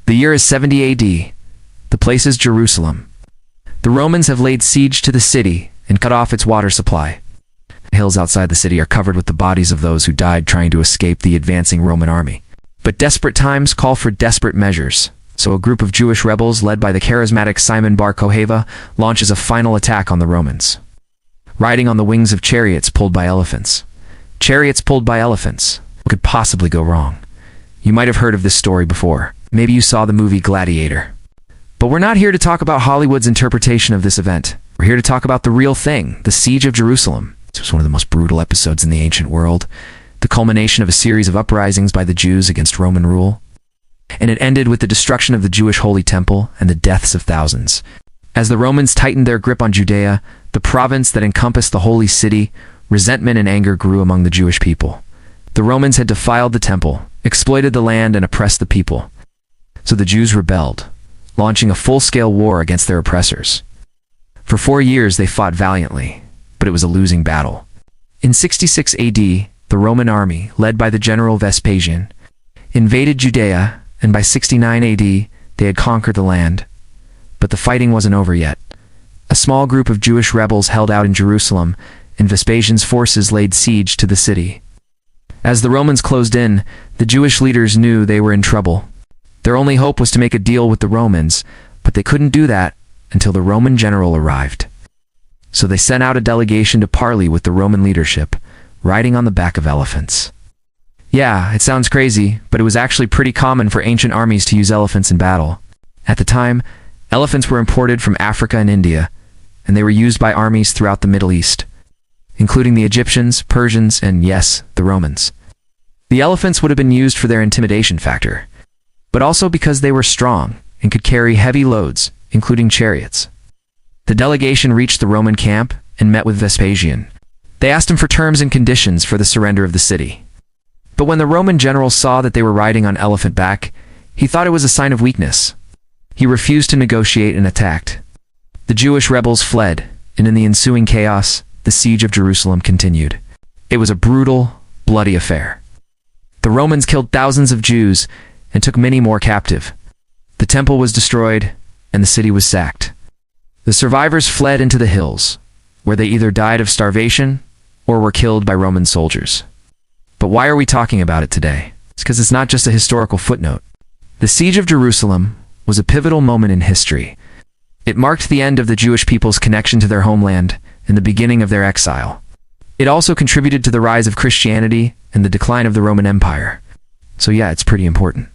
The year is 70 AD. The place is Jerusalem. The Romans have laid siege to the city and cut off its water supply. The hills outside the city are covered with the bodies of those who died trying to escape the advancing Roman army. But desperate times call for desperate measures, so a group of Jewish rebels led by the charismatic Simon Bar Kokhba launches a final attack on the Romans. Riding on the wings of chariots pulled by elephants. Chariots pulled by elephants. What could possibly go wrong? You might have heard of this story before. Maybe you saw the movie Gladiator. But we're not here to talk about Hollywood's interpretation of this event. We're here to talk about the real thing, the Siege of Jerusalem. This was one of the most brutal episodes in the ancient world, the culmination of a series of uprisings by the Jews against Roman rule. And it ended with the destruction of the Jewish Holy Temple and the deaths of thousands. As the Romans tightened their grip on Judea, the province that encompassed the Holy City, resentment and anger grew among the Jewish people. The Romans had defiled the temple, exploited the land, and oppressed the people. So the Jews rebelled, launching a full-scale war against their oppressors. For 4 years they fought valiantly, but it was a losing battle. In 66 AD, the Roman army, led by the general Vespasian, invaded Judea, and by 69 AD, they had conquered the land. But the fighting wasn't over yet. A small group of Jewish rebels held out in Jerusalem, and Vespasian's forces laid siege to the city. As the Romans closed in, the Jewish leaders knew they were in trouble. Their only hope was to make a deal with the Romans, but they couldn't do that until the Roman general arrived. So they sent out a delegation to parley with the Roman leadership, riding on the back of elephants. Yeah, it sounds crazy, but it was actually pretty common for ancient armies to use elephants in battle. At the time, elephants were imported from Africa and India, and they were used by armies throughout the Middle East, including the Egyptians, Persians, and yes, the Romans. The elephants would have been used for their intimidation factor, but also because they were strong and could carry heavy loads, including chariots. The delegation reached the Roman camp and met with Vespasian. They asked him for terms and conditions for the surrender of the city. But when the Roman general saw that they were riding on elephant back, he thought it was a sign of weakness. He refused to negotiate and attacked. The Jewish rebels fled, and in the ensuing chaos, the siege of Jerusalem continued. It was a brutal, bloody affair. The Romans killed thousands of Jews and took many more captive. The temple was destroyed, and the city was sacked. The survivors fled into the hills, where they either died of starvation or were killed by Roman soldiers. But why are we talking about it today? It's because it's not just a historical footnote. The Siege of Jerusalem was a pivotal moment in history. It marked the end of the Jewish people's connection to their homeland and the beginning of their exile. It also contributed to the rise of Christianity and the decline of the Roman Empire. So yeah, it's pretty important.